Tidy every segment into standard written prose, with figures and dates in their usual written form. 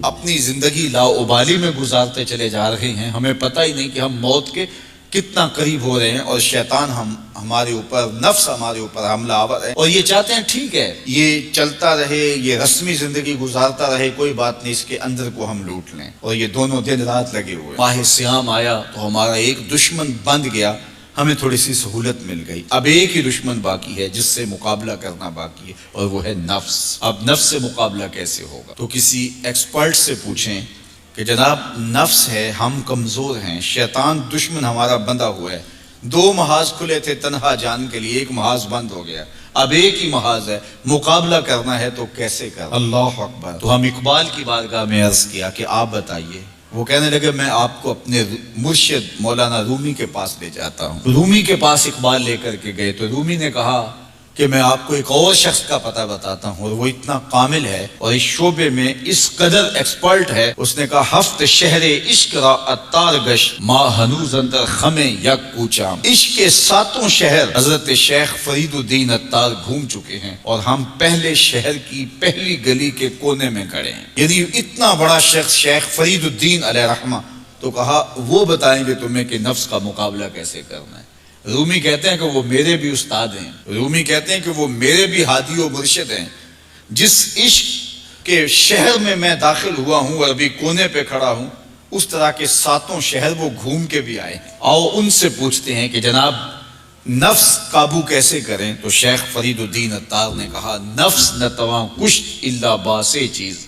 اپنی زندگی لاؤبالی میں گزارتے چلے جا رہے ہیں، ہمیں پتہ ہی نہیں کہ ہم موت کے کتنا قریب ہو رہے ہیں، اور شیطان ہمارے اوپر، نفس ہمارے اوپر حملہ آور ہے، اور یہ چاہتے ہیں ٹھیک ہے یہ چلتا رہے، یہ رسمی زندگی گزارتا رہے، کوئی بات نہیں، اس کے اندر کو ہم لوٹ لیں، اور یہ دونوں دن رات لگے ہوئے۔ ماہ سیام آیا تو ہمارا ایک دشمن بند گیا، ہمیں تھوڑی سی سہولت مل گئی، اب ایک ہی دشمن باقی ہے جس سے مقابلہ کرنا باقی ہے، اور وہ ہے نفس۔ اب نفس سے مقابلہ کیسے ہوگا؟ تو کسی ایکسپرٹ سے پوچھیں کہ جناب نفس ہے، ہم کمزور ہیں، شیطان دشمن ہمارا بندہ ہوا ہے، دو محاذ کھلے تھے تنہا جان کے لیے، ایک محاذ بند ہو گیا، اب ایک ہی محاذ ہے، مقابلہ کرنا ہے تو کیسے کرنا؟ اللہ اکبر۔ تو ہم اقبال کی بارگاہ میں عرض کیا کہ آپ بتائیے۔ وہ کہنے لگے میں آپ کو اپنے مرشد مولانا رومی کے پاس لے جاتا ہوں۔ رومی کے پاس اقبال لے کر کے گئے تو رومی نے کہا کہ میں آپ کو ایک اور شخص کا پتہ بتاتا ہوں، اور وہ اتنا کامل ہے اور اس شعبے میں اس قدر ایکسپرٹ ہے، اس نے کہا ہفت شہر عشق را اتار گش ما ہنوز اندر خمیں یک کوچام۔ عشق کے ساتوں شہر حضرت شیخ فرید الدین اتار گھوم چکے ہیں، اور ہم پہلے شہر کی پہلی گلی کے کونے میں کھڑے ہیں۔ یعنی اتنا بڑا شخص شیخ فرید الدین علیہ رحمہ، تو کہا وہ بتائیں گے تمہیں کہ نفس کا مقابلہ کیسے کرنا ہے۔ رومی کہتے ہیں کہ وہ میرے بھی استاد ہیں، رومی کہتے ہیں کہ وہ میرے بھی ہادی و مرشد ہیں، جس عشق کے شہر میں داخل ہوا ہوں اور ابھی کونے پہ کھڑا ہوں، اس طرح کے ساتوں شہر وہ گھوم کے بھی آئے ہیں۔ آؤ ان سے پوچھتے ہیں کہ جناب نفس قابو کیسے کریں؟ تو شیخ فرید الدین اتار نے کہا نفس نتواں کشت الا باسے چیز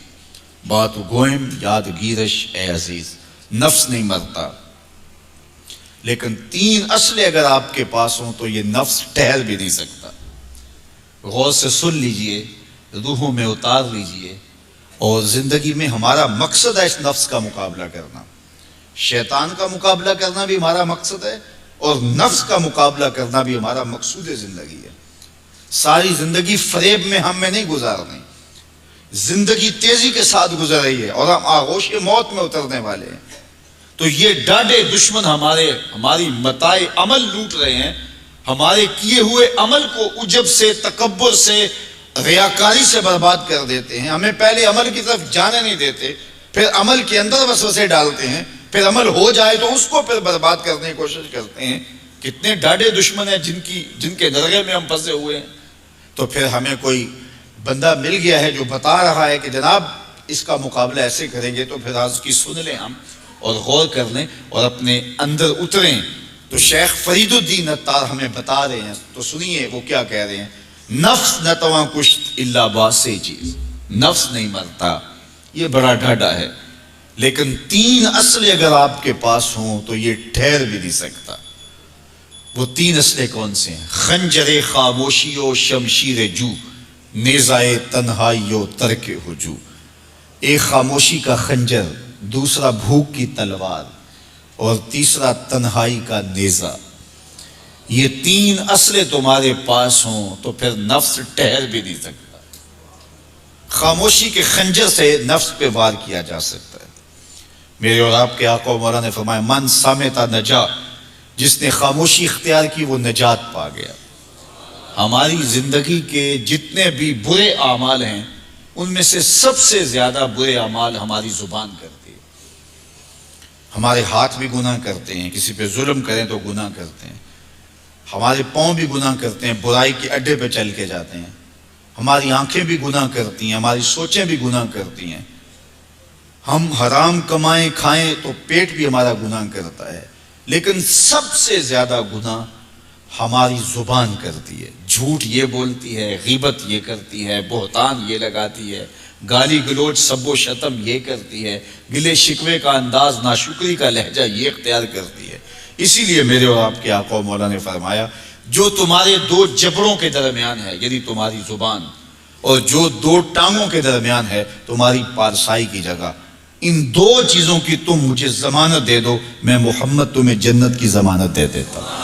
بات گوئم یاد گیرش اے عزیز۔ نفس نہیں مرتا، لیکن تین اسلحے اگر آپ کے پاس ہوں تو یہ نفس ٹھہر بھی نہیں سکتا۔ غور سے سن لیجئے، روحوں میں اتار لیجئے، اور زندگی میں ہمارا مقصد ہے اس نفس کا مقابلہ کرنا، شیطان کا مقابلہ کرنا بھی ہمارا مقصد ہے، اور نفس کا مقابلہ کرنا بھی ہمارا مقصود زندگی ہے۔ ساری زندگی فریب میں ہم میں نہیں گزارنی، زندگی تیزی کے ساتھ گزر رہی ہے اور ہم آغوش موت میں اترنے والے ہیں۔ تو یہ ڈاڈے دشمن ہماری متاع عمل لوٹ رہے ہیں، ہمارے کیے ہوئے عمل کو عجب سے، تکبر سے، ریاکاری سے برباد کر دیتے ہیں، ہمیں پہلے عمل کی طرف جانے نہیں دیتے، پھر عمل کے اندر وسوسے ڈالتے ہیں، پھر عمل ہو جائے تو اس کو پھر برباد کرنے کی کوشش کرتے ہیں۔ کتنے ڈاڈے دشمن ہیں جن کے درگے میں ہم پھنسے ہوئے ہیں۔ تو پھر ہمیں کوئی بندہ مل گیا ہے جو بتا رہا ہے کہ جناب اس کا مقابلہ ایسے کریں گے، تو پھر آج کی سن لیں ہم اور غور کر لیں اور اپنے اندر اتریں۔ تو شیخ فرید الدین اتار ہمیں بتا رہے ہیں، تو سنیے وہ کیا کہہ رہے ہیں۔ نفس نتواں کشت الا باسے چیز، نفس نہیں مرتا، یہ بڑا ڈاڈا ہے، لیکن تین اسلحے اگر آپ کے پاس ہوں تو یہ ٹھہر بھی نہیں سکتا۔ وہ تین اسلحے کون سے ہیں؟ خنجر خاموشی و شمشیر جو، نیزائے تنہائی و ترک ہجو۔ ایک خاموشی کا خنجر، دوسرا بھوک کی تلوار، اور تیسرا تنہائی کا نیزہ۔ یہ تین اسلحے تمہارے پاس ہوں تو پھر نفس ٹھہر بھی نہیں سکتا۔ خاموشی کے خنجر سے نفس پہ وار کیا جا سکتا ہے۔ میرے اور آپ کے آقا و مولا نے فرمایا من سامتا نجا، جس نے خاموشی اختیار کی وہ نجات پا گیا۔ ہماری زندگی کے جتنے بھی برے اعمال ہیں ان میں سے سب سے زیادہ برے اعمال ہماری زبان کرتی ہے۔ ہمارے ہاتھ بھی گناہ کرتے ہیں، کسی پہ ظلم کریں تو گناہ کرتے ہیں، ہمارے پاؤں بھی گناہ کرتے ہیں، برائی کے اڈے پہ چل کے جاتے ہیں، ہماری آنکھیں بھی گناہ کرتی ہیں، ہماری سوچیں بھی گناہ کرتی ہیں، ہم حرام کمائیں کھائیں تو پیٹ بھی ہمارا گناہ کرتا ہے، لیکن سب سے زیادہ گناہ ہماری زبان کرتی ہے۔ جھوٹ یہ بولتی ہے، غیبت یہ کرتی ہے، بہتان یہ لگاتی ہے، گالی گلوچ سب و شتم یہ کرتی ہے، گلے شکوے کا انداز، ناشکری کا لہجہ یہ اختیار کرتی ہے۔ اسی لیے میرے اور آپ کے آقا و مولا نے فرمایا جو تمہارے دو جبڑوں کے درمیان ہے، یعنی تمہاری زبان، اور جو دو ٹانگوں کے درمیان ہے تمہاری پارسائی کی جگہ، ان دو چیزوں کی تم مجھے ضمانت دے دو، میں محمد تمہیں جنت کی ضمانت دے دیتا ہوں۔